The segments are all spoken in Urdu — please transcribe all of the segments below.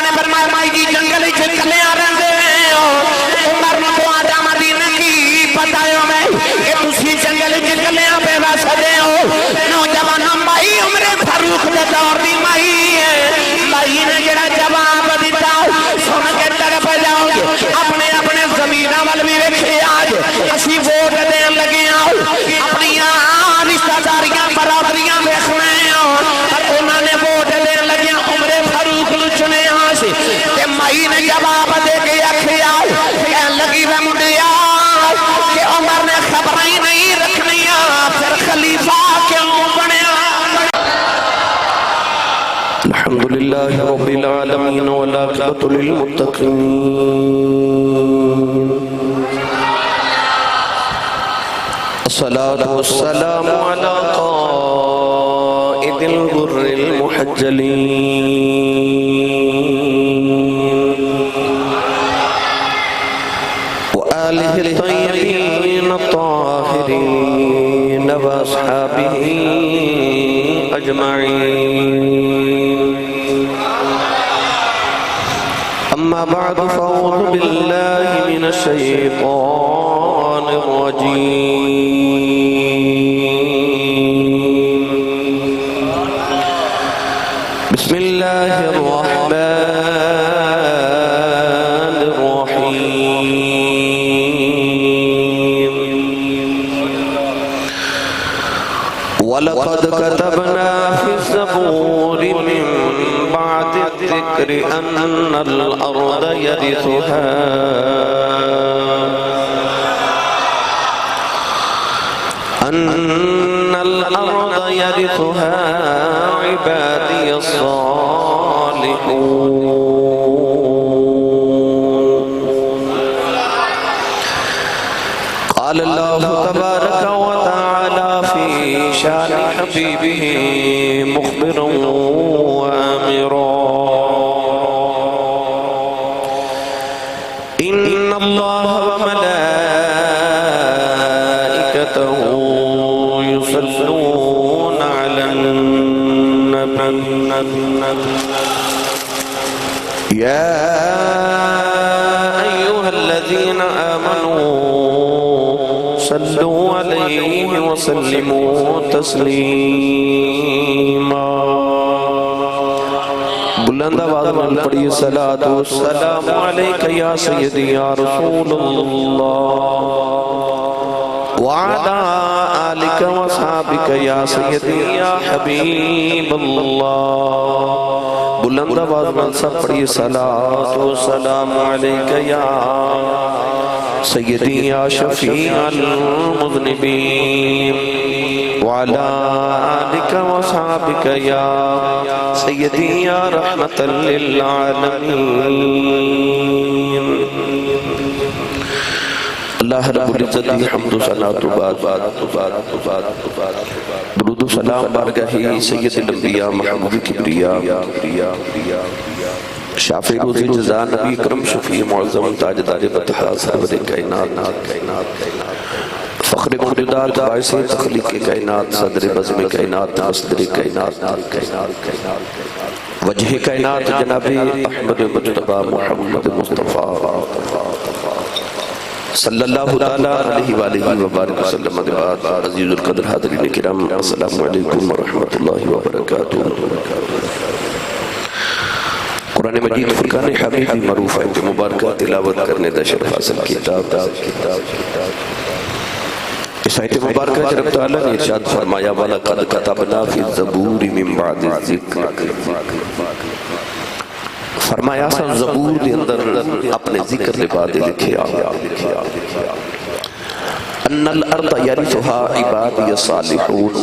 نے فرمایا مائی جی جنگل ہی چھکنے آ رہے ہیں عمر نے تو آجا مدینہ کی پتہ ہے میں کہ تسی جنگل ہی چھکنے آ پہ واسدے ہو نوجوان مائی عمر فاروق دے دور دی مائی ہے مائی نے جڑا جواب دیتا سن کے طرف جاؤ گے اپنے اپنے زمینہ والوی رکھے آج اسی ووٹ دین لگے آؤ اپنی رشتہ داریاں برادریاں دیکھنے اور انہوں نے ووٹ دین لگے عمر فاروق چنے آسی کہ مائی نے جواب دے کے اکھے آؤ کہن لگی وہ مڈیا کہ عمر نے خبریں نہیں رکھنیا پھر خلیفہ کیوں بنیا الحمدللہ رب العالمین والعاقبۃ للمتقین الصلاة والسلام على قائد الغر المحجلين وآله الطيبين الطاهرين وأصحابه أجمعين أما بعد فأعوذ بالله من الشيطان الرجيم بسم الله الرحمن الرحيم ولقد كتبنا في الزبور من بعد الذكر أن الأرض يرثها عبادي الصالحون قال الله تبارك وتعالى في شان حبيبه مخبرا وآمرا إن الله وملائكته يصلون على النبي يا أيها الذين آمنوا صلوا عليه وسلموا تسليما بلند آواز میں پڑھی صلاۃ والسلام علیک یا سیدی یا رسول اللہ وعلى آلك وصحابك يا سيدي يا حبيب الله بلند آواز میں سب پڑھی صلاۃ والسلام علیک یا سيدي يا شفيع المذنبين وعلى آلك وصحابك يا سيدي يا رحمة للعالمين اللہ رب العزت کی حمد و ثنا تو بعد درود و سلام بارگاہ سید الانبیاء محمد کبریا شافع روزی جزا نبی کرم شفیع معظم تاجدار بطحا سرور کائنات فخر موجودات باعث تخلیق کائنات صدر بزم کائنات مصدر کائنات وجہ کائنات جناب احمد مجتبہ محمد مصطفیٰ صلی اللہ تعالی علیہ وآلہ وبارک وسلم عزیز القدر حاضرین کرام السلام علیکم ورحمۃ اللہ وبرکاتہ قرآن مجید فرقان حبیب معروف ہے مبارکہ تلاوت کرنے دا شرف حاصل کتاب اس آیت مبارکہ جب تعالیٰ نے ارشاد فرمایا وَلَقَدْ كَتَبْنَا فِي الزَّبُورِ مِن بَعْدِ الذِّكْرِ فرمایا سا زبور دے اندر اپنے ذکر لے بعد لکھے آیا ان الارض یرثها عبادی الصالحون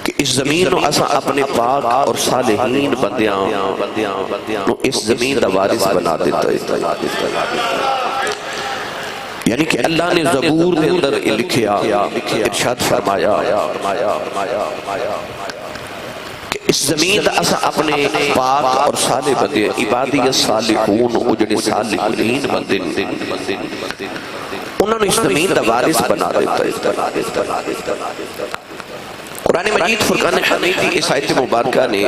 کہ اس زمین نو اسا اپنے پاک اور صالحین بندیاں نو اس زمین دا وارث بنا دیتا ہے یعنی کہ اللہ نے زبور دے اندر لکھے آیا ارشاد فرمایا اس زمین دا اسا اپنے پاک اور صالح بندے عبادی الصالحون اجڑے صالحین بندے انہوں نے اس زمین دا وارث بنا دیتا ہے قرآن مجید فرقان حمید کی اس آیت مبارکہ نے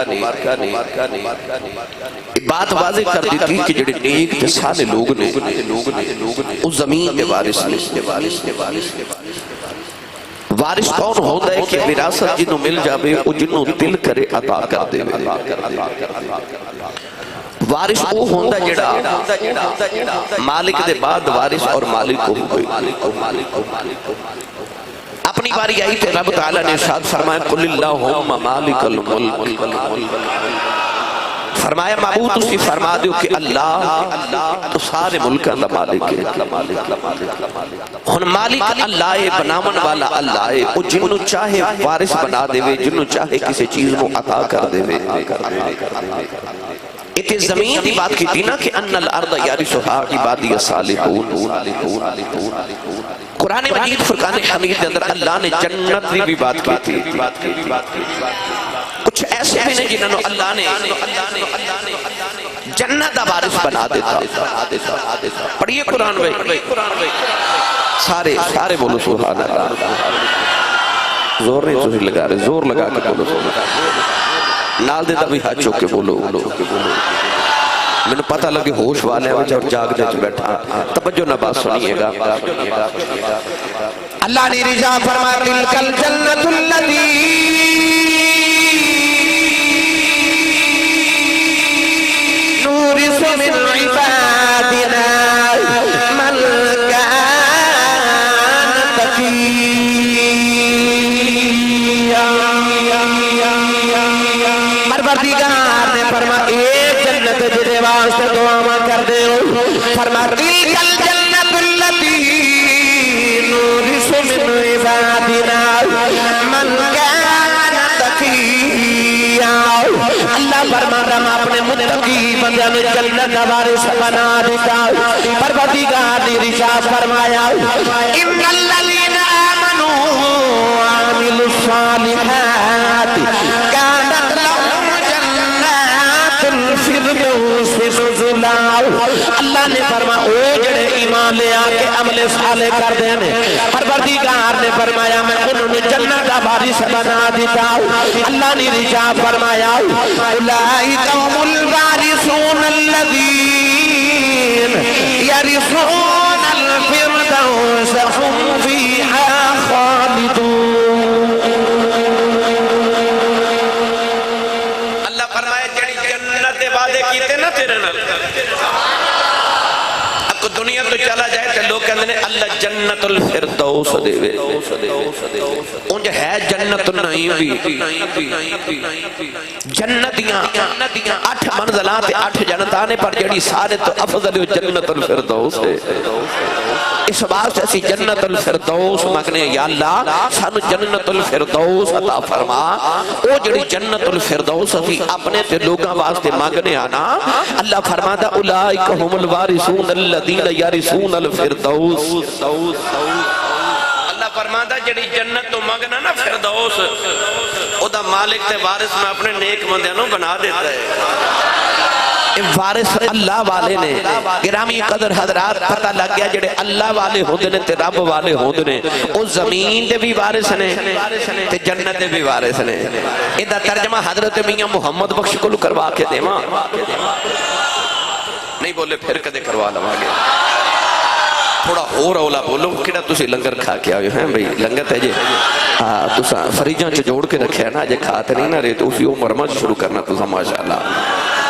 بات واضح کر دی تھی کہ جڑے نیک تے سارے لوگ نے اس زمین کے وارث نے وارث کون ہوتا ہے کہ وراثت جنوں مل جاوے او جنوں دل کرے عطا کر دے وارث وہ ہوتا جڑا مالک دے بعد وارث اور مالک کو ہوئے اپنی باری آئی تے رب تعالیٰ نے ارشاد فرمایا قل اللہم مالک الملک فرمایا معبود اسی فرما دیو کہ اللہ تو سارے ملکہ دا مالک ہے ہن مالک اللہ ہے بنامن والا اللہ ہے وہ جنہوں چاہے وارث بنا دے وے جنہوں چاہے کسی چیز کو عطا کر دے وے اتنے زمین دی بات کی تھی نا کہ ان الارض یارثها عبادی الصالحون قرآن مجید فرقان حمید کے اندر اللہ نے جنت بھی بات کی تھی کچھ ایسے بھی نہیں جنہوں اللہ نے جنت دا وارث بنا دیتا پڑھئے قرآن بھائی سارے بولو سبحان اللہ زور نہیں تھی لگا رہے زور لگا کے بولو سبحان اللہ نال دیتا بھی ہاتھ چوکے بولو میں نے پتہ لگے ہوش والے ہیں اور جاگ دے بیٹھا توجہ نہ بات سنیے گا اللہ نے رجا فرما تلک الجنت الذی نورث من عبادنا من کان تقیا پروردگار نے فرما ایک جنت جدے واسطے دعا کر دے فرما تلک الجنت الذی نورث من عبادنا من کان تقیا اللہ فرماتا ہم اپنے متقی بندیاں نے جنت کا وارث بنا دیتا پروردگار نے ارشاد فرمایا ان الذین آمنوا وعملوا الصالحات كانت لهم جنات الفردوس نزلا اللہ نے فرمایا او جڑے ایمان لے آ کے عمل صالح کر دے نے پروردگار نے فرمایا میں انہوں نے جنت کا وارث بنا دیتا اللہ نے ارشاد فرمایا اولئک هم الوارثون الذین یرثون الفردوس هم فیہا خالدون اللہ فرمائے جڑی جنت دے وعدے کیتے نا تیرے نال اب کو دنیا تو چلا جائے تو لوگ کہتے ہیں اللہ جنت الفردوس دے وے انج ہے جنت النعیم بھی جنتیاں 8 منزلات 8 جنتانے پر جڑی سارے تو افضل جنت الفردوس ہے اس بات سے اسی جنت الفردوس مگنے یا اللہ سانو جنت الفردوس عطا فرما او جڑی جنت الفردوس اسی اپنے تے لوگاں واسطے مانگنے آنا اللہ فرماتا اولئک هم الوارثون الذین یرثون الفردوس اللہ فرماتا جڑی جنت تو مانگنا نا فردوس او دا مالک تے وارث میں اپنے نیک بندیاں نو بنا دیتا ہے وارث اللہ والے نے گرامی قدر حضرات پتہ لگ گیا جڑے اللہ والے ہوندے نے تے رب والے ہوندے نے او زمین دے بھی وارث نے تے جنت دے بھی وارث نے ادا ترجمہ حضرت میاں محمد بخش کو کروا کے دیواں نہیں بولے پھر کدے کروا لواں گے تھوڑا ہو رولا بولو کیڑا تسی لنگر کھا کے آئے ہیں بھئی لنگر ہے جی تسا فریجاں چ جوڑ کے رکھے نا جے کھاتے نہیں نہ رہے تو اسی عمر مت شروع کرنا تسا ماشاءاللہ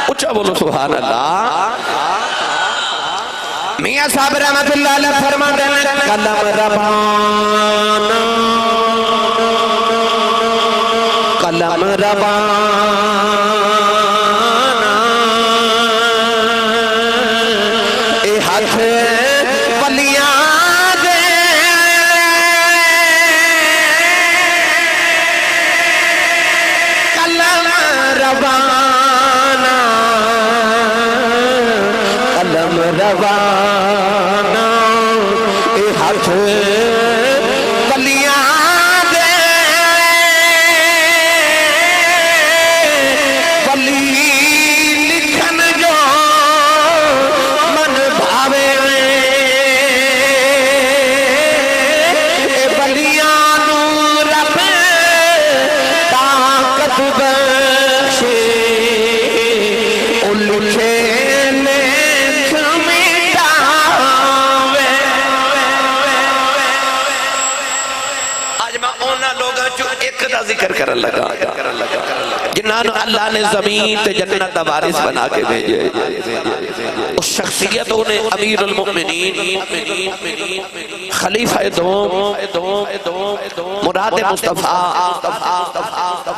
اچھا بولو سبحان اللہ میاں صاحب رحمت اللہ علیہ فرماتے ہیں قلم ربانا قلم ربانا اے ہاتھ ولیاں دے قلم ربانا قلم ربانا اے ہاتھ ولیاں دے ولی لکھن جو من بھاوے لکھے لکھ مٹاوے آج میں اونا لوگا جو ایک دا ذکر کرن لگا جنہاں اللہ نے زمین تے جنت دا وارث بنا کے بھیجے اس شخصیت انہیں امیر المؤمنین خلیفہ دوم مراد مصطفیٰ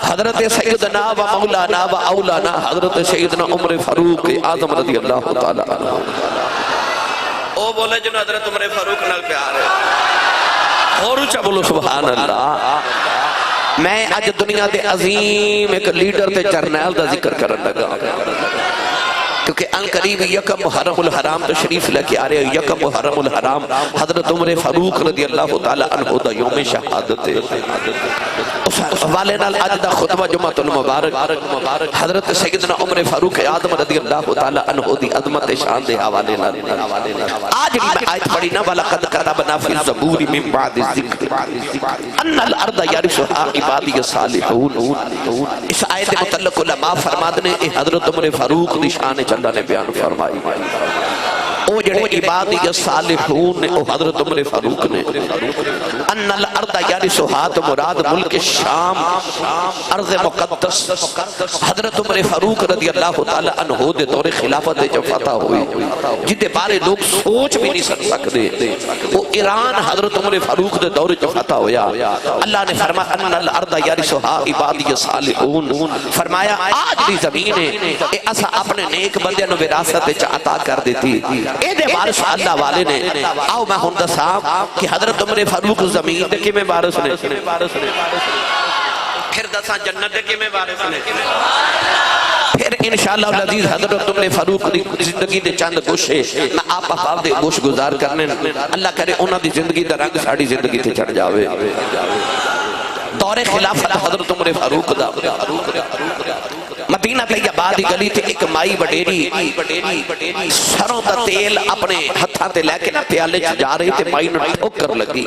حضرت سیدنا و مولانا و اولانا حضرت سیدنا عمر فاروق اعظم رضی اللہ تعالی عنہ او بولے جنہوں حضرت عمر فاروق نال پیار ہے اور اچھا بولو سبحان اللہ میں آج دنیا دے عظیم ایک لیڈر تے جرنیل دا ذکر کرن لگا کیونکہ ان قریب یکم محرم الحرام تشریف لے کے آ رہے ہیں یکم محرم الحرام حضرت عمر فاروق رضی اللہ تعالی عنہ دا یوم شہادت ہے اس حوالے نال آج دا خطبہ جمعۃ المبارک حضرت سیدنا عمر فاروق اعظم رضی اللہ تعالی عنہ دی عظمت شان دے حوالے نال آج بھی میں آیت پڑھی نا وَلَقَدْ كَتَبْنَا فِي الزَّبُورِ مِن بَعْدِ الذِّكْرِ أَنَّ الْأَرْضَ يَرِثُهَا عِبَادِيَ الصَّالِحُونَ اس آیت متعلق علماء فرماتے ہیں حضرت عمر فاروق دی شان اللہ نے بیان فرمائی او جڑے عبادی الصالحون نے او حضرت عمر فاروق نے ان الارض یرثها تو مراد ملک شام ارض مقدس حضرت عمر فاروق رضی اللہ تعالی عنہ دے دور خلافت جو فتح ہوئی جتے بارے لوگ سوچ بھی نہیں سکتے وہ ایران حضرت عمر فاروق دے دور جو فتح ہویا اللہ نے فرمایا ان الارض یرثها عبادی الصالحون فرمایا آج دی زمین ہے ایسا اپنے نیک بندے نو وراثت عطا کر دیتی اے دے وارث اللہ والے نے آؤ میں ہوں دسا کہ حضرت عمر فاروق زمین دے کی میں وارث نے پھر دسا جنت دے کی میں وارث نے پھر انشاءاللہ العزیز حضرت عمر فاروق دی زندگی دے چند گوشے میں آپ احباب دے گوش گزار کرنے اللہ کرے انہاں دی زندگی دا رنگ ساڑی زندگی تے چڑھ جاوے دور خلافت حضرت عمر فاروق دا مدینہ طیبہ دی گلی تے ایک مائی بڑیری سروں دا تیل اپنے ہتھاں تے لے کے نا پیالے چ جا رہی تے مائی نو ٹھوکر لگی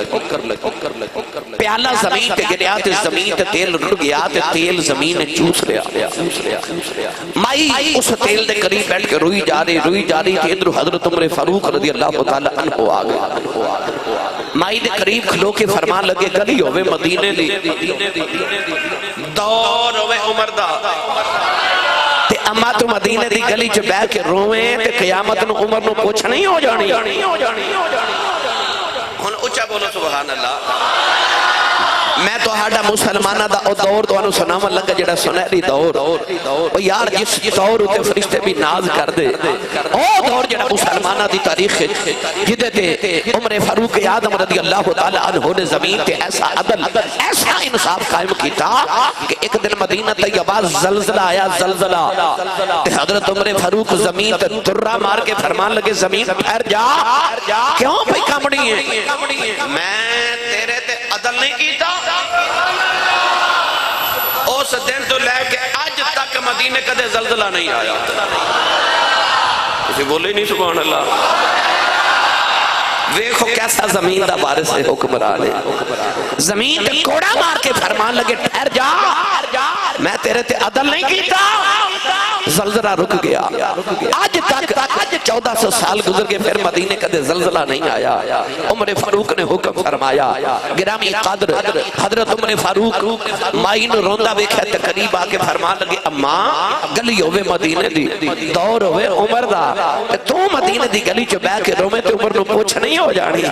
پیالہ زمین تے گریا تے زمین تے تیل رڑ گیا تے تیل زمین چوس لیا مائی اس تیل دے قریب بیٹھ کے روئی جا رہی تے ادھر حضرت عمر فاروق رضی اللہ تعالی عنہ آ گئے مائی دے قریب کھلو کے فرمان لگے گلی ہوئے مدینے دی دور ہوئے عمر دا تے اما تو مدینے دی گلی چ بیٹھ کے روئیں تے قیامت نو عمر نو پوچھ نہیں ہو جانی ہن اچھا بولو سبحان اللہ میں تو ہاڈا مسلمانہ دا او دور دوانو سناون لگا جڑا سنہری دور او یار جس دور تے فرشتے بھی ناز کر دے او دور جڑا مسلمانہ دی تاریخ جدے تے عمر فاروق اعظم رضی اللہ تعالی عنہ نے زمین تے ایسا عدل ایسا انصاف قائم کیتا کہ ایک دن مدینہ طیبہ زلزلہ آیا زلزلہ تے حضرت عمر فاروق زمین تے درہ مار کے فرمان لگے زمین ٹھہر جا کیوں بھئی کمڑی ہے میں تیرے تے عدل نہیں کیتا اس دن تو لے کے آج تک مدینے کدے زلزلہ نہیں آیا اسے بولے نہیں سبحان اللہ دیکھو کیسا زمین دا وارث ہے حکمران ہے زمین تے کوڑا مار کے فرمان لگے ٹھہر جا میں تیرے تے عدل نہیں کیتا زلزلہ رک گیا آج تک 1400 سال گزر کے پھر مدینے کدے زلزلہ نہیں آیا عمر فاروق نے حکم فرمایا گرامی قدر حضرت عمر فاروق مائی نو روندہ ویکھے تے قریب آکے فرمان لگے اماں گلی ہوئے مدینے دی دور ہوئے عمر دا تو مدینے دی گلی چو بیٹھ کے رومے تے عمر نو پوچھ نہیں ہو جانی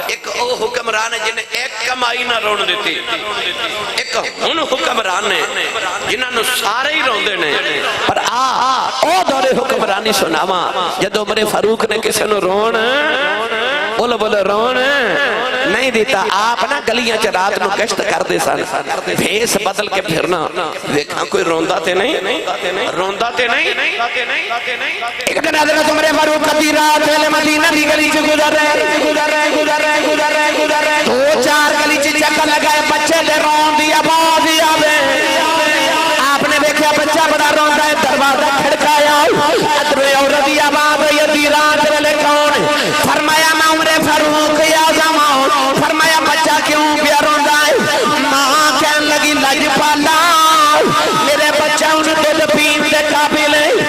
ایک او حکمران ہے جنہیں ایک کمائی نہ رون دیتی ایک ان حکمران نے جنہاں نو سارے ہی رون دینے پر او دور حکمرانی سناما جد عمر فاروق نے کسے نو رون بولو رون نہیں دیتا آپ نا گلیاں چ رات نو گشت کر دے سن بھیس بدل کے پھرنا دیکھاں کوئی روندا تے نہیں ایک دن حضرت عمر فاروق کی رات مدینہ دی گلی چ گزر رہے دو چار گلی چ چکر لگائے بچے دے رون دی آواز آوے آپ نے دیکھا بچہ بڑا روندا ہے دروازہ کھڑکایا ادھر عورت دی آواز یہ رات ویلے کون فرمایا میں عمر فاروق اعظم فرمایا بچہ کیوں پیا روندا ہے ماں کہن لگی لج پالا میرے بچہ ان دودھ پین دے قابل ہے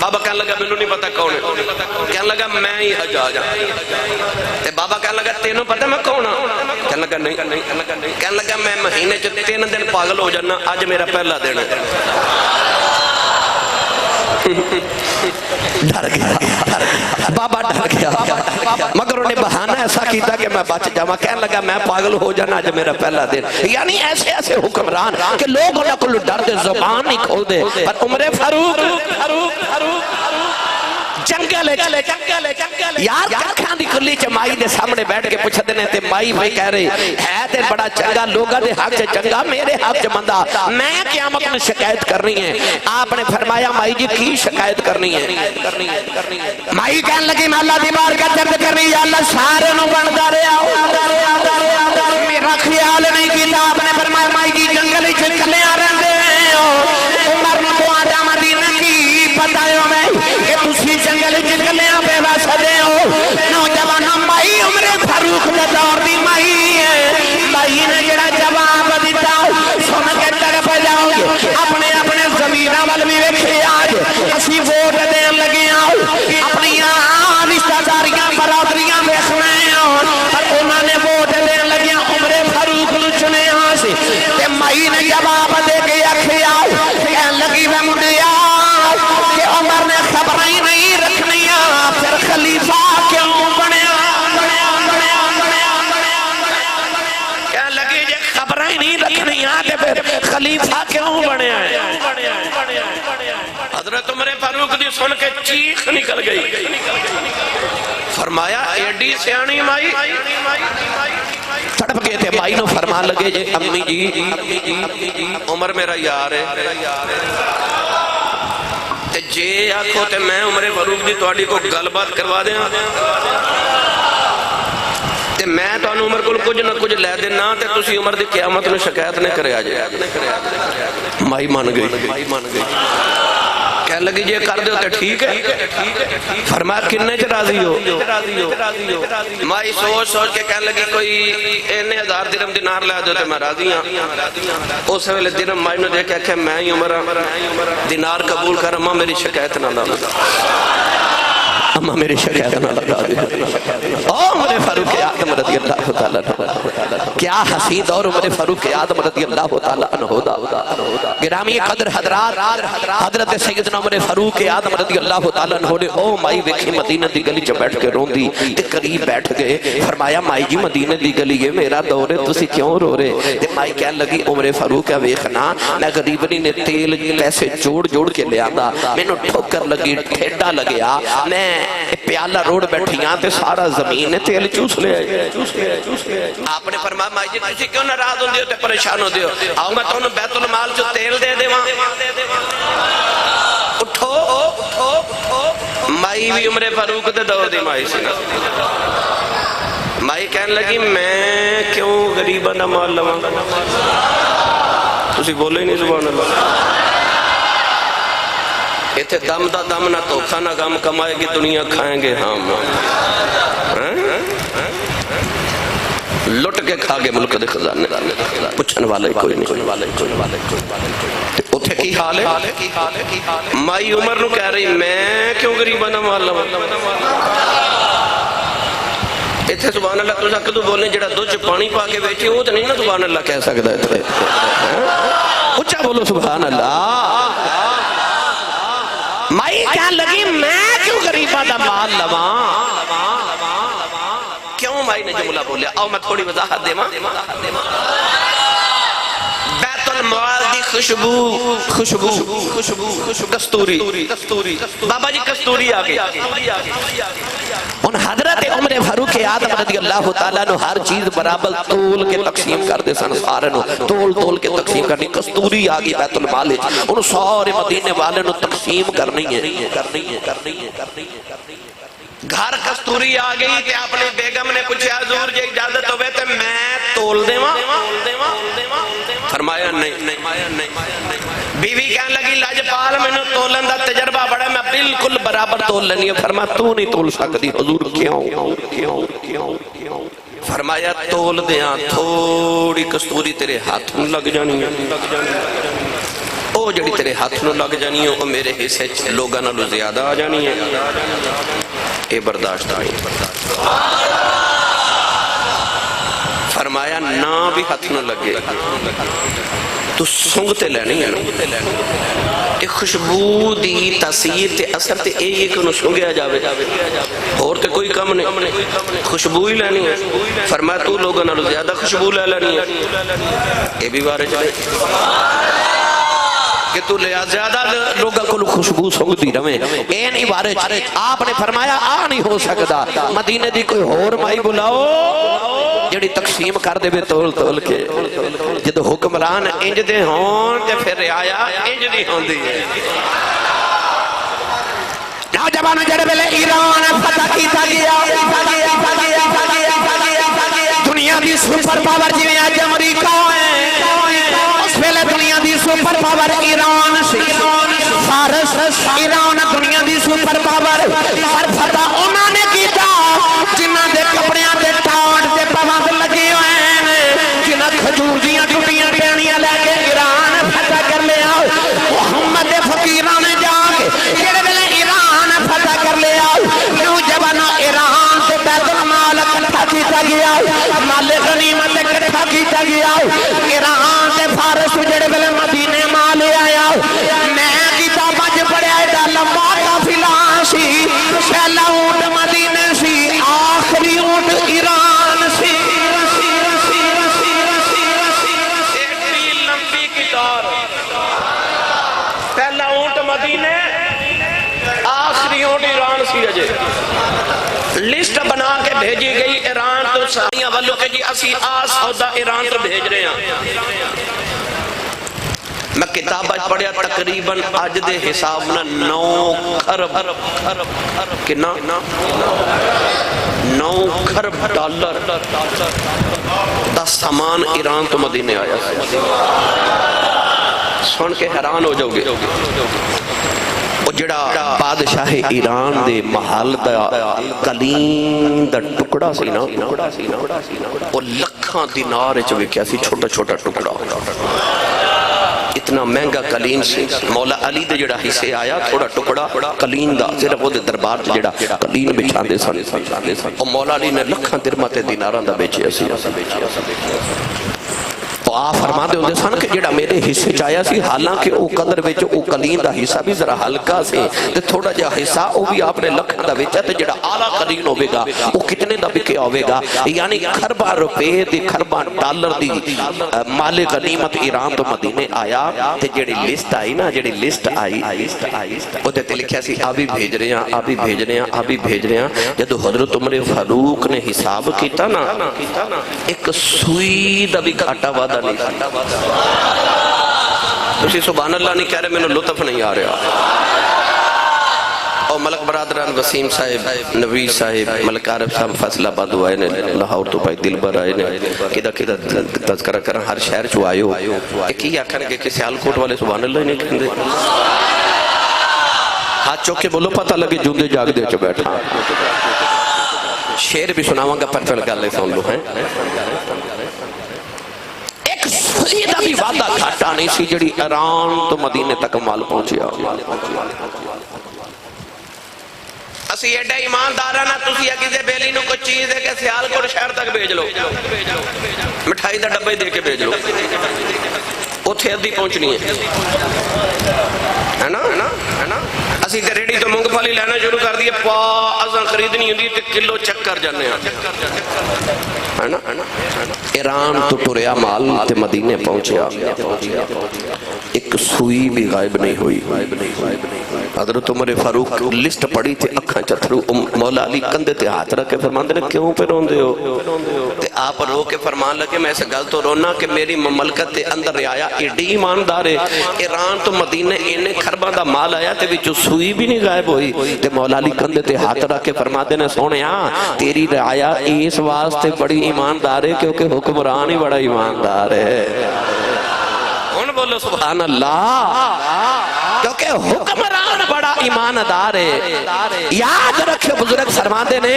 بابا کہنے لگا مینوں نہیں پتہ کون ہے، کہنے لگا میں ہی حجاج ہوں۔ تے بابا کہنے لگا تینوں پتہ میں کون ہوں؟ کہنے لگا نہیں، کہنے لگا میں مہینے چ 3 دن پاگل ہو جانا، آج میرا پہلا دن ہے۔ ڈر گیا بابا، ڈر گیا، مگر انہیں بہانہ ایسا کیتا کہ میں بچ جاواں۔ کہنے لگا میں پاگل ہو جانا، آج میرا پہلا دن۔ یعنی ایسے ایسے حکمران کہ لوگ انہاں کو ڈر دے، زبان نہیں کھول دے، پر عمر فاروق جنگل یار کھان دی کلی چ مائی دے سامنے بیٹھ کے پوچھتے نے تے مائی بھائی کہہ رہے ہے تے بڑا چنگا، لوگاں دے حق چ چنگا، میرے حق چ مندا، میں قیامت میں شکایت کرنی ہے۔ آپ نے فرمایا مائی جی کی شکایت کرنی ہے؟ مائی کہنے لگی میں اللہ دی بارگاہ درد کرنی، یا اللہ سارے نو بندا رہیا، میرا خیال نہیں کیتا۔ آپ نے فرمایا مائی جی جنگل وچ کلیاں رہندے ہو، عمر نو تو آجا مدینہ کی پتہ ہے میں کہ تسی جنگل وچ کلیاں بے واسطے ہو۔ نوجوان مائی عمر فاروق دے دور دی مائی ہے، مائی نے جڑا جواب دیتا سن کے تڑپ جاؤ گے۔ اپنے اپنے زمیناں ول بھی ویکھے آج اسی ووٹ دین لگے ہاں، اپنی رشتہ داریاں برادریاں ویکھنے ہاں، پر انہاں نے ووٹ دین لگے عمر فاروق نو چنے ہاں سی۔ تے مائی نے جواب دے کے آکھیا کہن لگی وے منڈیا کہ عمر نے خبراں ہی نہیں رکھنیاں، پھر خلیفہ کیوں بنیا؟ کہنے لگی جے خبراں ہی نہیں رکھنیاں تے پھر خلیفہ کیوں بنیا ہے؟ حضرت عمر فاروق دی سن کے چیخ نکل گئی۔ فرمایا ایڈی سیانی مائی؟ تڑپ گئے تھے مائی نو فرمان لگے جے امی جی عمر میرا یار ہے، تے جے آکھو تے میں عمر فاروق دی تواڈی کو گل بات کروا دیاں، تے میں تانوں عمر کول کچھ نہ کچھ لے دینا، تے تسی عمر دی قیامت نو شکایت نہیں کرے آجے۔ مائی مان گئی۔ کہنے لگی جے کر دیو تے ٹھیک ہے۔ فرمایا کنے چ راضی ہو؟ مائی سوچ سوچ کے کہنے لگی کوئی 1000 درہم دینار لے دو تے میں راضی ہاں۔ اس ویلے درہم مائی نو دیکھ کے میں ہی عمر دینار قبول کر، اماں میری شکایت نہ لانا، اماں میری شکایت نہ لگا دے۔ او عمر فاروق اعظم رضی اللہ تعالیٰ عنہ، کیا حسین دور عمر فاروق اعظم رضی اللہ تعالیٰ عنہ دا۔ گرامی قدر حضرات، حضرت سیدنا عمر فاروق اعظم رضی اللہ تعالیٰ عنہ نے او مائی ویکھی مدینہ دی گلی چ بیٹھ کے روندی تے قریب بیٹھ گئے۔ فرمایا مائی جی مدینہ دی گلی ہے، میرا دور ہے، تسی کیوں رو رہے؟ تے مائی کہنے لگی عمر فاروق ویکھنا میں غریبنی نے تیل پیسے جوڑ کے لے آندا، مینوں ٹھوکر لگی، ٹھیڈا لگیا، میں پیالہ روڑ بیٹھیاں تے سارا زمین تیل چوس لے آئے۔ آپ نے فرمایا مائی جی تسی کیوں ناراض ہوندے ہو تے پریشان ہوندے ہو؟ آؤ میں تانوں بیت المال چ تیل دے دیواں۔ اٹھو مائی بھی عمر فاروق دے دور دی مائی سی نا۔ مائی کہنے لگی میں کیوں غریباں دا مال لواں؟ تسی بولے ہی نہیں سبحان اللہ۔ ایتھے دم دا دم نہ دھوکھا نہ غم، کمائے گی دنیا کھائیں گے ہم، لٹ کے کھا گے ملک دے خزانے، پوچھن والے کوئی نہیں۔ اتھے کی حال ہے؟ مائی عمر نو کہہ رہی میں کیوں غریباں دا مال لواں؟ ایتھے سبحان اللہ تو کدو بولنے جڑا دودھ پانی پا کے بیٹھی وہ تو نہیں نا سبحان اللہ کہہ سکتا ہے۔ اچھا بولو سبحان اللہ۔ مائی کہنے لگی میں کیوں غریباں دا مال لواں؟ کیوں مائی نے جملہ بولیا؟ آؤ میں تھوڑی وضاحت دے ماں۔ بیت المال دی خوشبو کستوری، بابا جی کستوری آگئی۔ ان حضرت عمر فاروق اعظم رضی اللہ تعالیٰ نے ہر چیز برابر تول کے تقسیم کر دے سن، سارے نو تول کے تقسیم کرنی۔ کستوری آگئی بیت المال، ان سارے مدینے والے نو تقسیم کرنی ہے۔ گھر کستوری آگئی تے اپنی بیگم نے پوچھا حضور جے اجازت ہوئے تے میں تول دیواں؟ فرمایا نہیں۔ بیوی کہنے لگی لاجپال میں نے تولن دا تجربہ بڑا، میں بالکل برابر تول لینی ہے۔ فرمایا تو نہیں تول سکتی۔ حضور کیوں؟ فرمایا تول دیاں تھوڑی کستوری تیرے ہاتھ میں لگ جانی ہے، او جڑی تیرے ہاتھ نو لگ جانی ہے او میرے حصے لوگاں نالوں زیادہ آ جانی ہے، اے برداشت نہیں۔ فرمایا نہ بھی ہاتھ نو لگے تو سنگتے لینی ہے، ایک خوشبو دی تاثیر تے اثر تے اے یہ کہ انہوں سنگیا جاوے، اور تے کوئی کم نہیں، خوشبو ہی لینی ہے۔ فرمایا تو لوگوں نے زیادہ خوشبو لے لینی ہے، اے بھی بارے چلے کہ تو لیا زیادہ لوگوں کو خوشبو سنگ دی رہے، اے نہیں بارے چلے۔ آپ نے فرمایا آ نہیں ہو سکتا، مدینے دی کوئی اور مائی بلاؤ جڑی تقسیم کر دے بے تول تول کے، جدو حکمران انج دے ہون تے پھر رعایا انج دی ہون دی ہے۔ نوجوان جڑے ویلے ایران فتح کیتا گیا، دنیا دی سپر پاور جویں اج امریکہ ہے، اس ویلے دنیا دی سپر پاور ایران سی، فارس ایران دنیا دی سپر پاور، پر فتح انہاں نے کیتا جنہاں دے کپڑیاں دے ٹاٹ تے پابند لگے ہوئے ہیں، جنہاں کھجور دیاں ٹوٹیاں ٹہنیاں لے کے ایران فتح کر لیا، محمد دے فقیراں نے جا کے جڑے ویلے ایران فتح کر لیا، نوجواناں ایران تے بیت المال اکٹھا کیتا گیا، مال غنیمت اکٹھا کیتا گیا، ایران تے فارس جڑے ویلے مدینے مال آیا، میں کتاباں وچ پڑھیا ایڈا لمبا قافلہ سی، پہلا اونٹ مدینے سی، آخری اونٹ ایران سی۔ ایڈی لمبی کتار، پہلا اونٹ مدینے، آخری اونٹ ایران سی۔ اجے لسٹ بنا کے بھیجی گئی ایران تو ساریاں والوں کہ جی اسی سودا ایران تو بھیج رہے ہیں۔ میں کتاب آج پڑھیا تقریباً آج دے حساب نہ 9 خرب کنا 9 خرب ڈالر دا سامان ایران تو مدینے آیا، سن کے حیران ہو جاؤ گے۔ وہ جڑا بادشاہ ایران دے محل دا قلین دا ٹکڑا سی نا، وہ لکھاں دینار وچ وکیا سی، چھوٹا چھوٹا ٹکڑا، اتنا مہنگا قلین سی۔ مولا علی دے جڑا حصے آیا تھوڑا ٹکڑا قلین دا، صرف وہ دے دربار جڑا قلین بچھا دے سن، اور مولا علی نے لکھاں درمت دیناراں دا بیچیا سی۔ تو آپ فرما دے ہوندے سن کہ جڑا میرے حصے چاہیا سی، حالانکہ او قدر وچ او قلین دا حصہ بھی ذرا ہلکا سی، تے تھوڑا جا حصہ او بھی آپ نے لکھاں دا بیچا، تے جڑا اعلیٰ قلین ہوئے گا او کتنے دا بکیا ہوئے گا، یعنی خربہ روپے دی خربہ ڈالر دی مال غنیمت ایران تو مدینے آیا۔ تے جڑی لسٹ آئی نا، جڑی لسٹ آئی او تے لکھیا سی آ بھی بھیج رہے ہیں، آ بھی بھیج رہے ہیں، آ بھی بھیج رہے ہیں۔ جدو حضرت عمر فاروق نے حساب کیتا نا، ایک سوئی دا بھی گھاٹا وعدہ نہیں، تسی سبحان اللہ نہیں کہہ رہے، میں نے لطف نہیں آ رہا۔ اور ملک برادران وسیم صاحب، نوی صاحب، ملک عارف صاحب فیصل آباد آئے نے، لاہور تو پائی دلبر آئے نے، کدہ کدہ تذکرہ کرن ہر شہر چو آئے ہو، ایک ہی آکھن کے کسی سیالکوٹ والے سبحان اللہ نہیں کہندے، ہاتھ چوکے بولو پتہ لگے جوندے جاگ دے چو بیٹھا۔ شعر بھی سناواں گا پر گل لے سن لو ہیں۔ ایک سیدہ بھی وعدہ گھاٹا نہیں سی جڑی ایران تو مدینے تک مال پہنچیا۔ اسی ایڈا ایماندارانا تسی اگیزے بیلی نو کوئی چیز دے کے سیالکوٹ شہر تک بھیج لو، مٹھائی دا ڈبے دے کے بھیج لو، اتھے ادھی پہنچنی ہے نا۔ اسی تے ریڈی تو مونگ پھلی لینا شروع کر دیئے، پا ازاں خریدنی ہوندی تے کلو چک کر جانے ہیں، ایران تو ٹریا مال تے مدینے پہنچیا، ایک سوئی بھی غائب نہیں ہوئی۔ حضرت عمر فاروق لسٹ پڑی تھی، اکھاں چتھرو، مولا علی کندے تے ہاتھ رکھے فرمان دے کیوں پہ رون دے ہو؟ تے آپ رو کے فرمان لگے میں ایسا گل تو رونا کہ میری مملکت تے اندر رعایا ایڈی ایماندار ہے، ایران تو مدینے انہیں خرباں دا مال آیا تے وچوں سوئی بھی نہیں غائب ہوئی۔ تے مولا علی کندے تے ہاتھ رکھے فرمان دے سونے تیری رعایا اس واسطے بڑی ایماندار ہے کیونکہ حکمران ہی بڑا ایماندار ہے۔ ان بولو سبحان اللہ، کیونکہ حکمران بڑا ایماندار ہے۔ یاد رکھے بزرگ فرماتے نے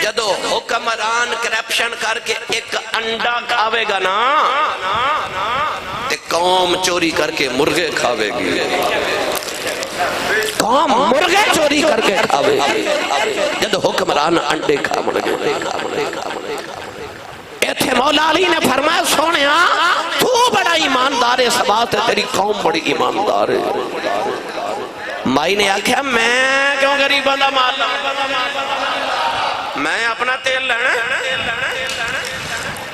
جدو حکمران کرپشن کر کے ایک انڈا کھاوے گا نا تے قوم چوری کر کے مرغے کھاوے گی، قوم مرغے چوری کر کے کھاوے گی، جد حکمران انڈے کھاون گے۔ ایتھے مولا علی نے فرمایا سونیا تو بڑا ایماندار ہے، سبات ہے تیری قوم بڑی ایماندار ہے۔ مائی نے آکھیا میں کیوں غریب بندہ مال میں اپنا تیل لینا۔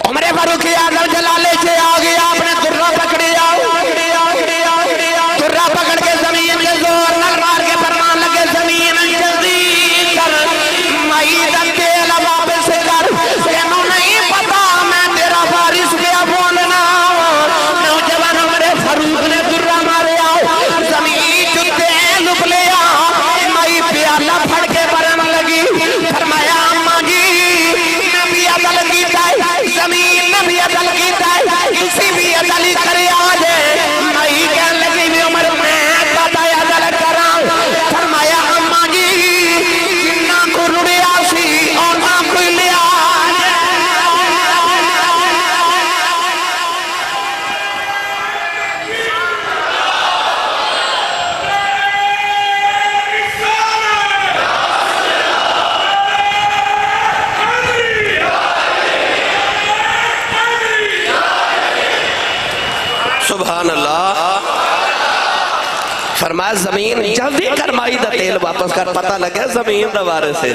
عمر فاروق اعظم جلالے سے آگے آپ نے درہ پکڑی درہ پکڑ کے زمین کے زور نہ مار کے فرمان لگے زمین جلدی کر معیدت تیل واپس کر، تینوں نہیں پتا میں تیرا وارث گیا بولنا۔ نوجوان عمر فاروق نے درہ ماریا، زمین جو تیل اپلیا، مائی پیالہ پھڑ کے برن لگی، فرمایا اماں جی نبی عدل کیتا ہے، زمین نبی عدل کیتا ہے، کسی بھی عدل کرے آجے۔ مائی کہنے لگی بھی عمر میں کہتا ہے عدل کران، فرمایا اماں جی جنہ کو رڑیا سی اور نہ کوئی لیا آجے۔ سبحان اللہ۔ فرمایا زمین جلدی کر معیدت تیل واپس کر، پتہ لگا زمین دا وارث ہے،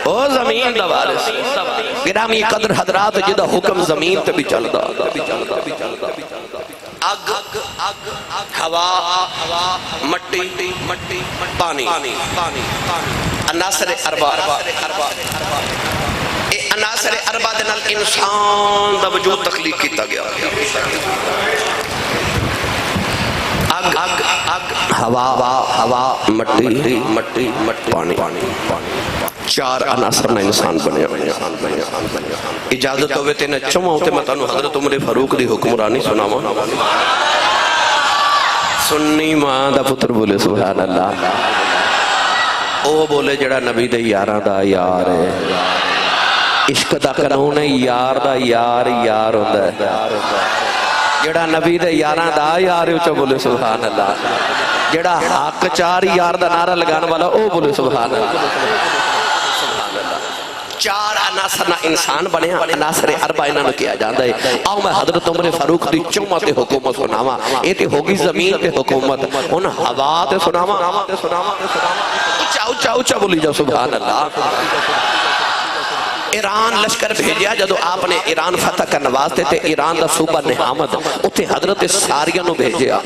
او زمین دا وارث۔ گرامی قدر حضرات جدہ حکم زمین تے بھی چل دا، اگ ہوا مٹی پانی، عناصر اربع، اے عناصر اربع دے نال انسان دا وجود تخلیق کیتا گیا۔ اگ ہوا مٹی پانی، چار عناصر نہ انسان بنے۔ اجازت ہوئے تینے چمہ ہوتے میں تانو حضرت عمر فاروق دی حکمرانی سناواں۔ سنی ماں دا پتر بولے سبحان اللہ، او بولے جڑا نبی دے یاراں دا یار ہے، عشق دا قانون ہے یار دا یار یار ہوندا ہے، جڑا نبی دے یاراں دا یار ہے او بولے سبحان اللہ، جڑا حق چار یار دا نعرہ لگانے والا او بولے سبحان اللہ۔ چار عناصر نہ انسان بنے، عناصر اربع انہاں نوں کیا جاندا ہے۔ آؤ میں حضرت عمر فاروق دی چومہ تے حکومت سناواں، اے تے ہوگی زمین تے حکومت، ہن ہوا تے سناواں، اونچا اونچا بولی جاؤ سبحان اللہ۔ ایران لشکر بھیجیا، جدو آپ نے ایران فتح کرنے واسطے تے ایران دا صوبہ نحامد اتھے حضرت ساریہ نو بھیجیا،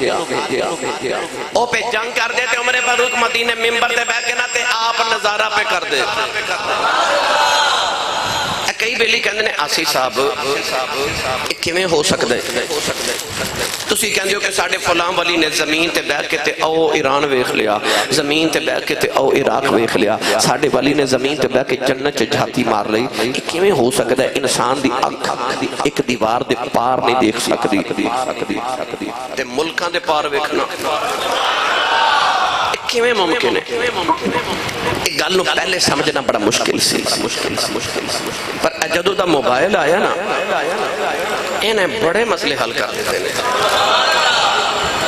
او پہ جنگ کر دے تے عمر فاروق مدینے ممبر تے بیٹھ کے نہ تے آپ نظارہ پہ کر دے۔ کئی بیلی کہندے نے آسی صاحب کیویں ہو سکدا ہے؟ تسی کہندے ہو کہ ساڈے فلاں ولی نے زمین تے بیٹھ کے تے او ایران ویکھ لیا، زمین تے بیٹھ کے تے او عراق ویکھ لیا، ساڈے ولی نے زمین تے بیٹھ کے جنت چ جھاتی مار لئی۔ کہ کیویں ہو سکدا ہے؟ انسان دی اکھ ایک دیوار دے پار نہیں دیکھ سکدی تے ملکاں دے پار ویکھنا کیویں ممکن ہے؟ ایک گل نو پہلے سمجھنا بڑا مشکل سی، پر جدوں دا موبائل آیا نا انہیں بڑے مسئلے حل کر دیتے ہیں۔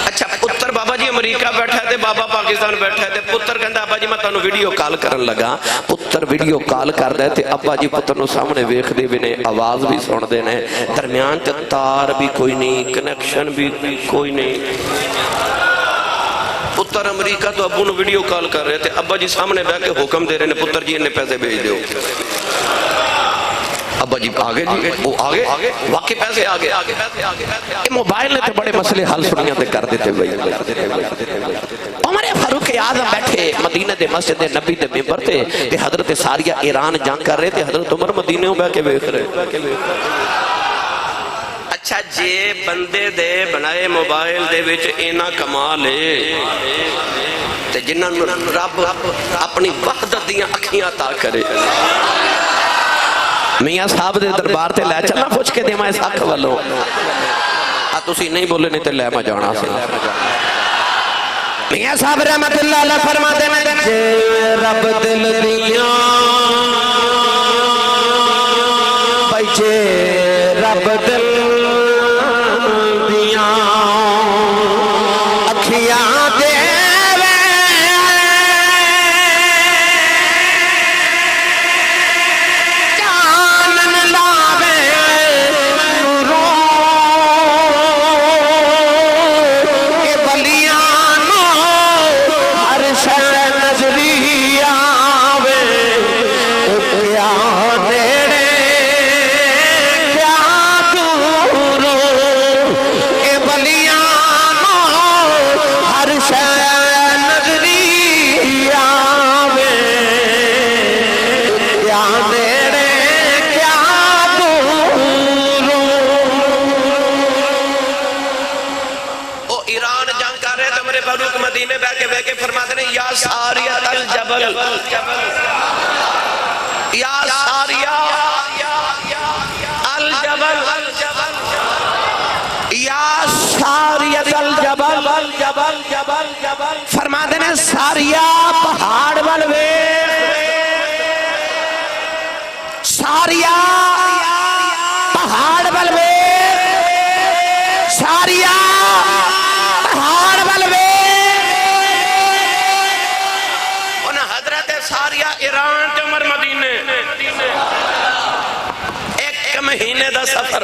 اچھا پتر بابا جی امریکہ بیٹھا ہے، بابا پاکستان بیٹھا ہے، پتر کہندا ابا جی میں تانوں ویڈیو کال کرن لگا، پتر ویڈیو کال کر دے تے ابا جی پتر نو سامنے ویکھ دے نے، آواز بھی سن دے نے، درمیان تے تار بھی کوئی نہیں، کنیکشن بھی کوئی نہیں۔ پتر امریکہ تو ابو نو ویڈیو کال کر رہے تھے، ابا جی سامنے بیٹھ کے حکم دے رہے نے، پتر جی انہیں پیسے بھیج دیو۔ ابا جی آگے جی وہ آگے واقعی پیسے آگے۔ یہ موبائل نے تو بڑے مسئلے حل سنیاں تے کر دیتے بھائی۔ عمر فاروق اعظم بیٹھے مدینہ دے مسجد نبی دے ممبر تے حضرت ساریہ ایران جنگ کر رہے تھے، حضرت عمر مدینے ہوں بیٹھ کے ویکھ رہے۔ اچھا جے بندے دے بنائے موبائل دے وچ اینا کمال ہے تے جنہاں نوں رب اپنی وحدت دیاں اکھیاں عطا کرے، میاں صاحب دے دربار تے لے چلنا پوچھ کے دے میں اس حق والوں تسی نہیں بولے نہیں تے لے میں جانا سی۔ میاں صاحب رحمت اللہ علیہ فرماتے ہیں جے رب دل دیاں بھائی جے رب دل بیٹھ کے بے کے فرماتے ہیں یا ساریت الجبل، یا ساریہ الجبل، یا ساریت الجبل، فرماتے ہیں ساریہ پہاڑ والوے، ساریہ پہاڑ والوے، ساریہ پہاڑ والوے۔ انہیں حضرت ساریہ ایران تے عمر مدینے، ایک مہینے دا سفر،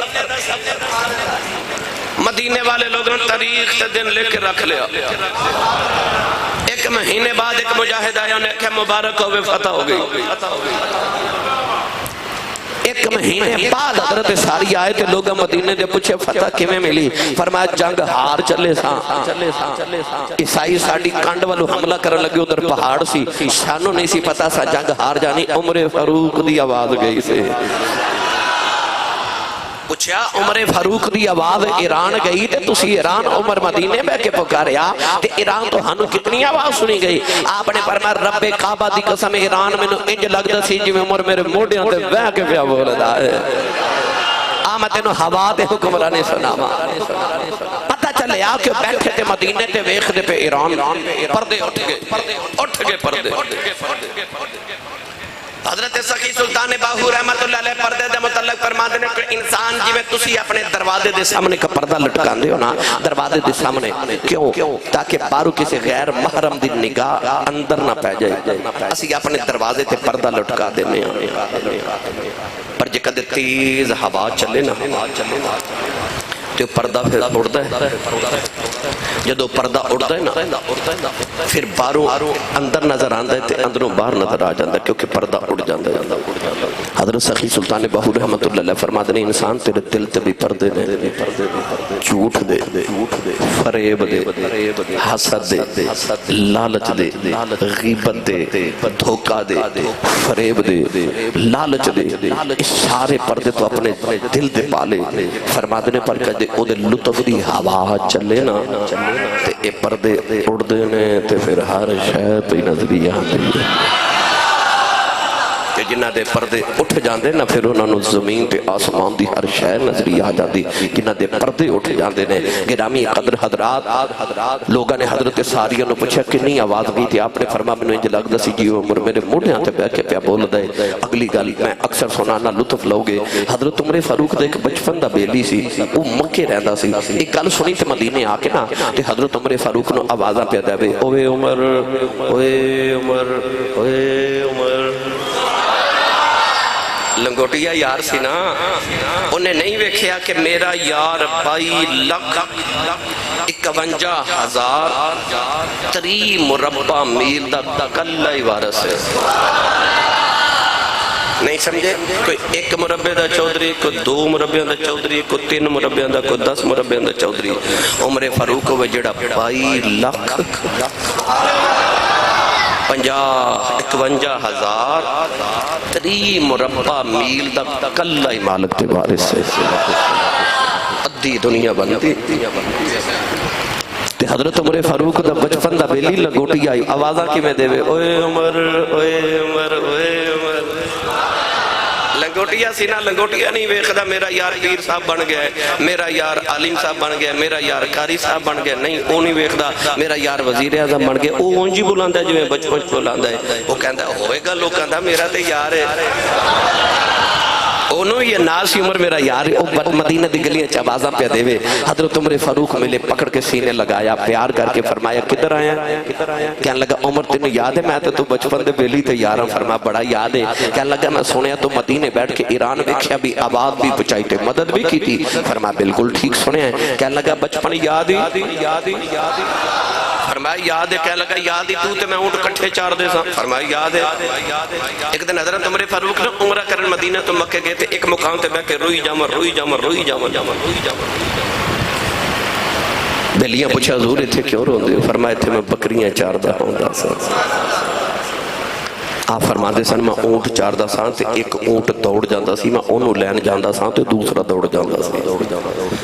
مدینے والے لوگوں نے تاریخ تے دن لے کے رکھ لیا۔ ایک مہینے بعد ایک مجاہد آیا، انہیں کہ مبارک ہوئے فتح ہو گئی۔ ایک مہینے بعد حضرت ساری آئے تھے، لوگ مدینے دے پوچھے فتح کیویں ملی؟ فرمایا جنگ ہار چلے ساں، عیسائی ساڑی کانڈ والو حملہ کرن لگے، ادھر پہاڑ سی، شانو نہیں سی پتا سا جنگ ہار جانی، عمر فاروق دی آواز گئی سے۔ پوچھا عمر فاروق دی آواز ایران گئی تے تسی ایران عمر مدینے بے کے پکاریا تے ایران تو ہنو کتنی آواز سنی گئی؟ آپ نے فرمایا رب کعبہ دی قسم ایران میں نو انج لگدا سی جی میں عمر میرے موڑیاں تے بے کے پیا بولدا ہے۔ آمد انو ہوا دے حکمرانے سناما، پتہ چلے آ کہ بیٹھے تے مدینے تے ویخ دے پہ ایران، پردے اٹھ گئے، پردے۔ حضرت سخی سلطان باہو رحمت اللہ علیہ پردے دے متعلق فرماتے ہیں کہ انسان جی میں تسی اپنے دروازے دے سامنے کا پردہ لٹکان دے ہو نا، دروازے دے سامنے کیوں؟ تاکہ بارو کسی غیر محرم دی نگاہ اندر نہ پہ جائے۔ اسی اپنے دروازے تے پردہ لٹکا دینے پر جے کدے تیز ہوا چلے نا تو پردہ پھر اڑتا ہے، جدو پردہ اڑتا ہے نا پھر باروں اندر نظر آندہ ہے تے اندروں باہر نظر آ جاندہ ہے، کیونکہ پردہ اڑ جاندہ ہے۔ حضرت سخی سلطان باہو رحمت اللہ علیہ فرماتے ہیں انسان تیرے دل تے بھی پردے دے، جھوٹ دے، فریب دے، حسد دے، لالچ دے، غیبت دے، دھوکہ دے، فریب دے، لالچ دے، اس سارے پردے تو اپنے دل دے پالے۔ فرماتے ہیں پر کہتے او دے لطف دی ہوا چلے نا تے اے پردے اڑ دینے تے پھر ہر شے پہ نظری آندی ہے کہ جنہ دے پردے اٹھ جاندے نا پھر انہوں نے زمین تے آسمان دی ہر شے نظری آ جاندی، جنہ دے پردے اٹھ جاندے نے۔ گرامی قدر حضرات، لوگاں نے حضرت ساریہ نے پوچھا کنی آواز بھی تھی؟ آپ نے فرمایا میں نے انج لگدا سی جی عمر میرے موڑیاں تے بیٹھ کے پیا بول دے۔ اگلی گل میں اکثر سنانا لطف لو گے، حضرت عمر فاروق دے ایک بچپن دا بیلی سی، وہ مکے رہندا سی۔ ایک گل سنی تے مدینے آ کے نا تے حضرت عمر فاروق نو آوازاں پیا دے، اوے عمر، اوے عمر، اوے عمر۔ لنگوٹیا یار سی نا، انہیں نہیں ویکھیا کہ میرا یار 22,51,030 مربع میل دا کلہ ہی وارث ہے۔ نہیں سمجھے؟ کوئی ایک مربع دا چودھری، کوئی 2 مربع دا چودھری، کوئی 3 مربع دا، کوئی 10 مربع دا چودھری۔ عمر فاروق کو جڑا 52,51,030 مربع میل دا کلہ ہی مالک تے وارث ہے۔ ادھی دنیا بندی تے حضرت عمر فاروق دا بچپن دا بیلی لنگوٹی آئی، آوازہ کی میں دے وے اوے عمر، اوے عمر، اوے عمر۔ لنگوٹیا سینا لنگوٹیا نہیں ویکھدا میرا یار پیر صاحب بن گیا ہے، میرا یار عالم صاحب بن گیا ہے، میرا یار قاری صاحب بن گیا، نہیں وہ نہیں ویکھدا میرا یار وزیر اعظم بن گیا۔ وہ اونجی بلاندا ہے جو میں بچپن بلاندا ہے، وہ کہندا ہوئے گا لوگ کہندا میرا تے یار ہے، انہوں یہ ناس عمر میرا یار ہے۔ مدینہ دی گلیاں چوازاں پہ دے وے، حضرت عمر فاروق ملے، پکڑ کے سینے لگایا، پیار کر کے فرمایا کدھر آیا؟ کہنے لگا عمر تینوں یاد ہے میں تو بچپن دے بیلی تے یاراں، فرمایا بڑا یاد ہے۔ کہنے لگا میں سنیا تو مدینے بیٹھ کے ایران ویکھیا بھی، آواز بھی پہنچائی تے مدد بھی کی تھی، فرمایا بالکل ٹھیک سنیا ہے۔ کہنے لگا بچپن یاد ہی؟ فرمایا یاد ہے۔ کہنے لگا یاد ہی تو تے میں اونٹ کٹھے چار دے سا، فرمایا یاد ہے۔ ایک دن حضرت عمر فاروق نے عمرہ کرن مدینہ تو مکہ گئے تھے، ایک مقام تے بیٹھ کے روئی جامر روئی جامر روئی جامر روئی جامر۔ بیلیاں پوچھا حضور اتھے کیوں روندے ہو؟ فرمایا تھے میں بکریاں چار دا ہوندا سا۔ آپ فرما دے سن میں اونٹ چار دا سا تے ایک اونٹ دوڑ جاندہ سی، میں اونوں لین جاندہ سا تے دوسرا دوڑ جاندہ سی۔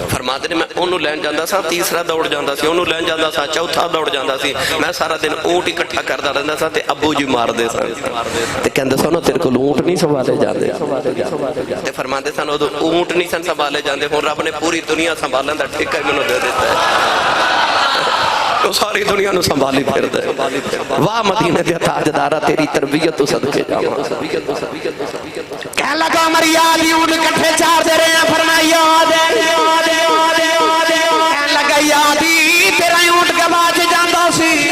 فرماتے نے میں انہوں لین جاندہ سا تیسرا دوڑ جاندہ سی انہوں لین جاندہ سا چوتھا دوڑ جاندہ سی میں سارا دن اونٹ اکٹھا کردہ رہندہ سا تے ابو جی مار دے سا تے کہندے سا تیرے کو اونٹ نہیں سنبھالے جاندے تے فرماتے سا اونٹ نہیں سن سنبھالے جاندے ہوں رب نے پوری دنیا سنبھالن دا ٹھیکہ ہی منو دے دیتا ہے تو ساری دنیا نو سنبھالی پھر دے واہ مدینہ دیا تاجدارہ تیری تربیت تو صدقے جاواں کہنے لگا عمر یاد اونٹ کٹھے چار دے رہے ہیں فرمایا یاد ہے کہنے لگا یادی تیرا اونٹ کے باج جاندہ سی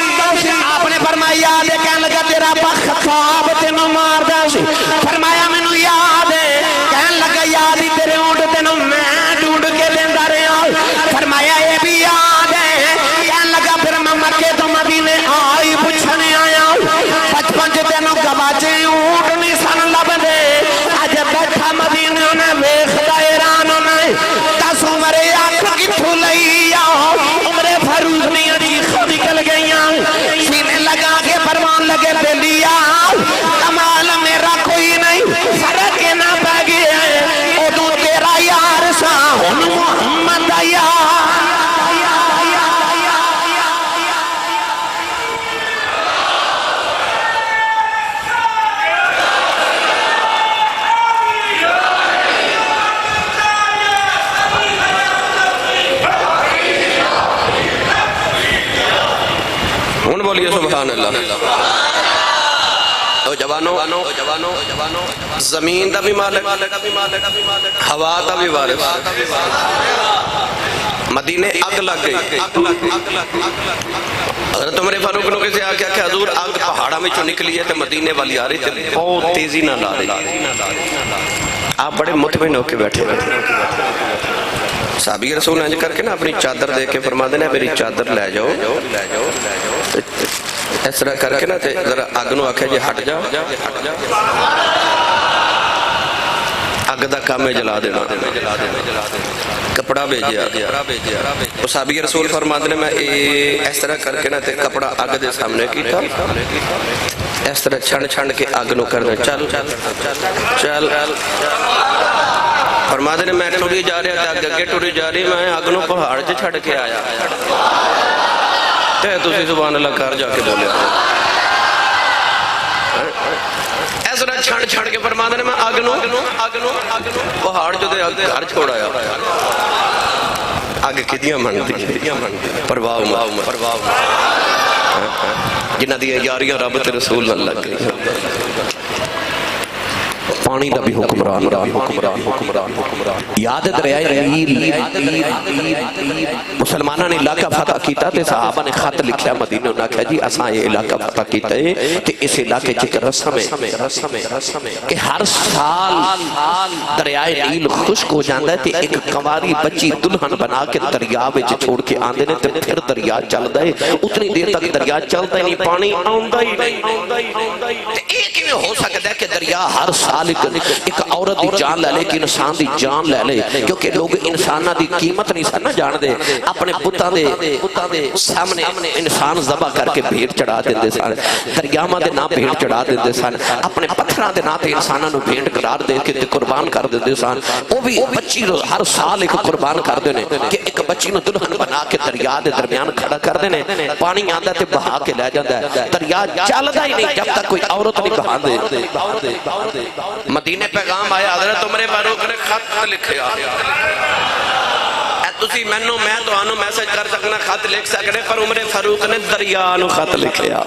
آپ نے فرمایا یاد ہے کہنے لگا تیرا بخت خواب تینوں مار دا سی فرمایا مینوں یاد ہے کہنے لگا یادی تیرے اونٹ تینوں میں ڈھونڈ کے دیندہ رہا فرمایا یہ بھی یاد ہے کہنے لگا پھر میں مکے تو مدینے آئی پوچھنے آیا بچپن جو تینوں گواچے اونٹ نہیں سن لب دے آج بیٹھا مدینے انہیں ویخ دائران انہیں دس عمرے آنکھ کی تھولئی عمرے فروغ نہیں عجیخ نکل گئیاں سینے لگا کے پروان لگے پہ لیا کمال میرا کوئی نہیں فرق نہ پہ گئے ادو تیرا یار سا ہن محمد یار ہون بولیے سبحان اللہ او جوانو زمین دا بھی مالک ہوا دا بھی وارث مدینے اگ لگ گئی حضرت عمر فاروق نے کسی آکھیا کہ حضور اگ پہاڑا میں چو نکلی ہے تے مدینے والی آ رہی تے بہت تیزی نہ لا رہی آپ بڑے مطمئن ہو کے بیٹھے صحابی رسول انج کر کے نا اپنی چادر دے کے فرما دینا میری چادر لے جاؤ اس طرح کر کے نا ذرا آگنو آکھے جے ہٹ جا اگ دا کام میں جلا دینا کپڑا بھیجیا تو صحابی رسول فرما دینا میں اس طرح کر کے نا کپڑا اگ دے سامنے کی تھا اس طرح چھنڈ چھنڈ کے آگنو کر دے چل چل فرما دینے میں ٹوری جا رہا تھا گگے ٹوری جا رہی میں آگنو پہاڑ جے چھڑ کے آیا تے تُسی سبحان اللہ کار جا کے بولے ایسا چھڑ چھڑ کے فرما دینے میں آگنو پہاڑ جو دے گھر چھوڑا آگے کدیاں منتی پرواہ جنہ دیا یاریاں رب تے رسول اللہ کے پانی دا بھی حکمران یاد دریائے نیل مسلمانہ نے علاقہ فتح کیتا تے صحابہ نے خط لکھیا مدینہ انہاں کہا جی اساں یہ علاقہ فتح کیتا ہے تے اس علاقے چک رسم ہے کہ ہر سال دریائے نیل خشک ہو جاندہ ہے تے ایک کنواری بچی دلہن بنا کے دریا وچ چھوڑ کے آندے نے تے پھر دریا چلدا ہے اتنی دیر تک دریا چلدا ہے نہیں پانی آوندا ہی نہیں تے ایک ہی ہو سکتا ہے کہ دریا ہر سال ایک عورت دی جان لے لے کہ انسان دی جان لے لے کیونکہ لوگ انسانہ دی قیمت نہیں سن جان دے اپنے بتاں دے سامنے انسان ذبح کر کے بھیڑ چڑھا دیندے سن دریاواں دے نا بھیڑ چڑھا دیندے سن اپنے پتھراں دے نا تے انساناں نو بھیڑ قرار دے کے قربان کر دیندے سن او بھی بچی ہر سال ایک قربان کر دے نے کہ ایک بچی نو دلہن بنا کے دریا دے درمیان کھڑا کر دے نے پانی آندا تے بہا کے لے جاندا ہے دریا چلدا ہی نہیں جب تک کوئی عورت نہیں بہا دے مدینے پیغام آیا حضرت عمر فاروق نے خط لکھیا تسی میں تو آنو میسج کر سکنا خط لکھ سکنے پر عمر فاروق نے دریا نو خط لکھیا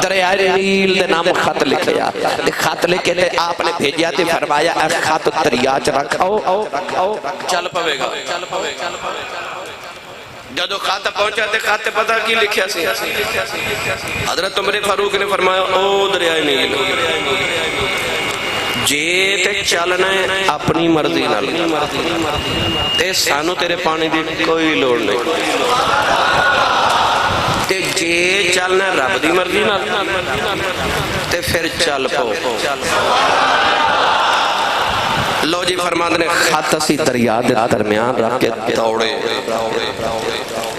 دریائے نیل دے نام خط لکھیا خط لکھے تے آپ نے بھیجیا تے فرمایا اے خط دریا چ رکھو چل پوے گا جدو خط پہنچا تے خط پتہ کی لکھیا سی حضرت عمر فاروق نے فرمایا او دریائے نیل جے تے چلنا ہے اپنی مرضی نال تے سانو تیرے پانی دی کوئی لوڑ نہیں تے جے چلنا ہے رب دی مرضی نال تے پھر چل پو لو جی فرماندے نے خط اسی دریا دے درمیان رکھ کے دوڑے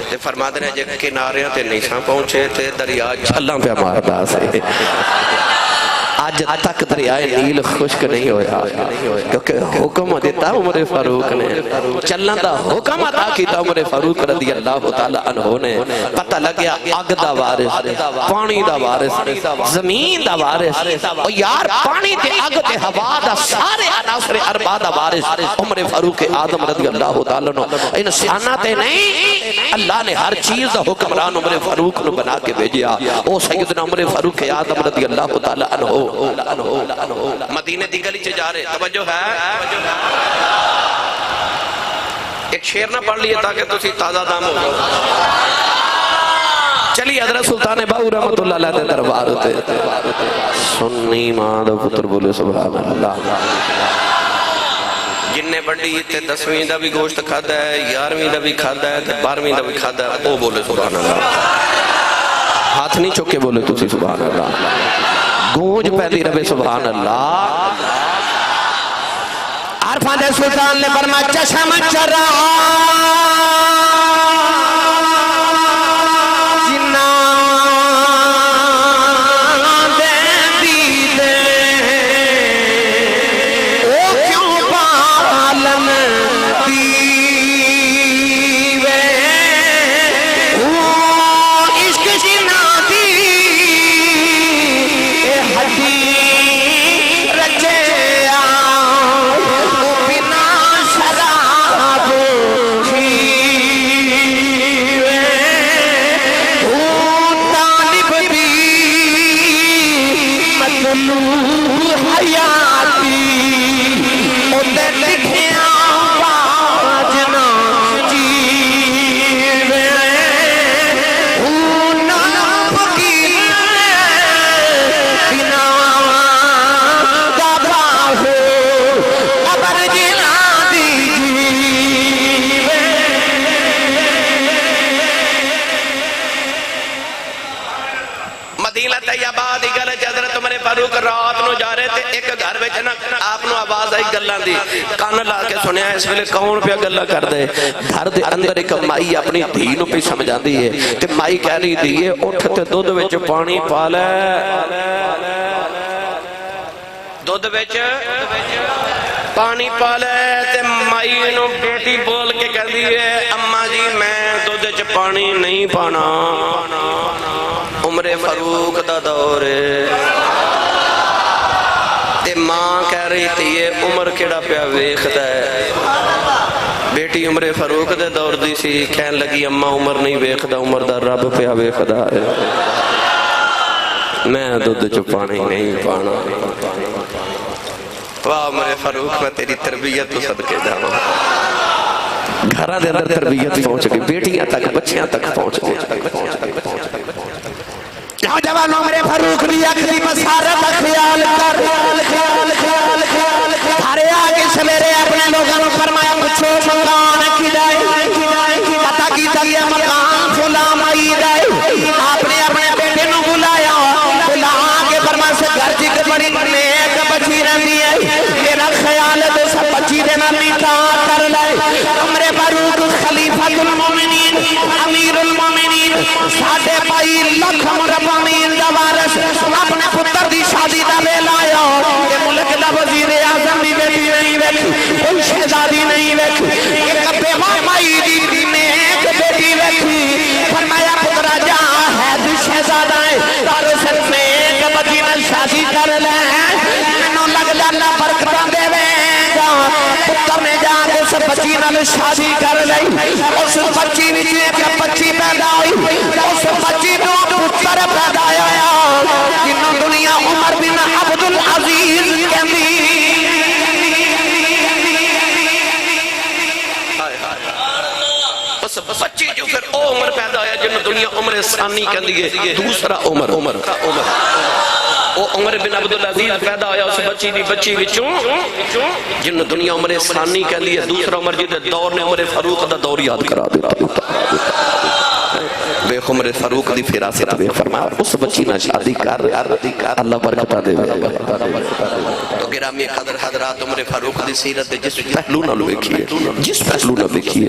تے فرماندے نے جے کناریاں تے نہیں ساں پہنچے تے دریا چھلاں پہ ماردا سے آج تک دریائے نیل خشک نہیں ہویا کیونکہ حکم دیتا عمر فاروق نے چلنا دا حکم عطا کیتا عمر فاروق رضی اللہ تعالیٰ عنہ نے پتہ لگیا اگ دا وارث پانی دا وارث زمین دا وارث اور یار پانی تے اگ تے ہوا دا سارے عناصر اربع دا وارث عمر فاروق اعظم رضی اللہ تعالیٰ عنہ انسانہ تے نہیں اللہ نے ہر چیز دا حکمران عمر فاروق نے بنا کے بھیجیا او سیدنا عمر فاروق اعظم رضی اللہ تعالیٰ عنہ مدینے دی گلی چ جا رہے توجہ ہے ایک شعر نہ پڑھ لیے تاکہ تسی تازہ دم ہو جاؤ چلی حضرت سلطان باہو رحمت اللہ علیہ دربار تے سنی ماں دا پتر بولے سبحان اللہ جننے بڑی تے 10ویں دا بھی گوشت کھادا ہے 11ویں دا بھی کھادا ہے تے 12ویں دا بھی کھادا ہے او بولے سبحان اللہ ہاتھ نہیں چکے بولے تسی سبحان اللہ گونج پہلی ربے سبحان اللہ عرفان دے سلطان نے فرمایا چشم چرا جنا دے دیدے او کیوں پالن دیوے او عشق جنا دی اے ہڈی رچے فاروق رات نو جا رہے تھے ایک گھر وچ نا آپ نو آواز آئی گلاں دی کان لا کے سنیا اس ویلے کون پہ گلاں کر دے گھر دے اندر ایک مائی اپنی دھی نو پہ سمجھاندی ہے تے مائی کہہ رہی دی اٹھ تے دودھ وچ پانی پا لے دودھ وچ پانی پا لے تے مائی نو بیٹی بول کے کہندی ہے اماں جی میں دودھ وچ پانی نہیں پانا عمر فاروق دا دور تے ماں کہہ رہی تھی یہ عمر کیڑا پیا ویکھدا ہے بیٹی عمر فاروق دے دور دی سی کہن لگی اماں عمر نہیں ویکھدا عمر دا رب پیا ویکھدا ہے میں دودھ چ پانی نہیں پانا واہ عمر فاروق میں تیری تربیت تو صدقے جاواں گھراں دے اندر تربیت پہنچ گئی بیٹیاں تک بچیاں تک پہنچ گئی نوجوان عمر فاروق دی اکھ دی مسارت دا خیال کر تھارے آگے سویرے اپنے لوگوں نے فرمایا پوچھو مکان کدائے پتہ کیتا گیا مکان فلاں مائی دے آپ نے اپنے بیٹے نو بلایا بلا کے فرمایا سے گھر جی بڑی نیک بچی رہتی ہے میرا خیال ہے تو سب بچی دینا نکاح کر لے عمر فاروق خلیفہ المومنین امیر المومنین ساڈے بھائی لکھ مربع امین دا وارث اپنے پتر دی شادی دا لے لایا کہ ملک دا وزیر اعظم دی بیٹی نہیں ویکھی کوئی شہزادی نہیں ویکھی ایک بیوہ مائی دی نیک بیٹی ویکھی فرمایا پترا جا ہے تو شہزادہ ہے تارے سر نیک بچی میں شادی کر لے مینوں لگ جانا برکتاں دے گا پتر نے جا کے اس بچی نال شادی کر لئی اس بچی وچ ایک بچی پیدا ہوئی اس بچی نو پتر پیدا ہویا جنوں دنیا عمر بن عبد العزیز کہندی بچی جو پھر او عمر پیدا ہویا جنوں دنیا عمر ثانی کہندی ہے دوسرا عمر او عمر بن عبدالعزیز پیدا ہویا اس بچی دی بچی وچوں جن دنیا عمر ثانی کہندی ہے دوسرا عمر جدے دور نے عمر فاروق دا دور یاد کرا دیتا عمر فاروق دی فراست دے فرمایا اس بچی نہ شادی کر اللہ برکتہ دے تو گرامی قدر حضرات عمر فاروق دی سیرت جس پہلو نہ لکھی جس پہلو نہ لکھی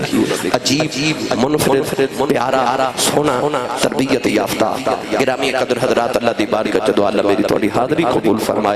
عجیب منفرد پیارا سونا تربیت یافتہ گرامی قدر حضرات اللہ دی بارگاہ چ دعا اللہ میری تھوڑی حاضری قبول فرمائے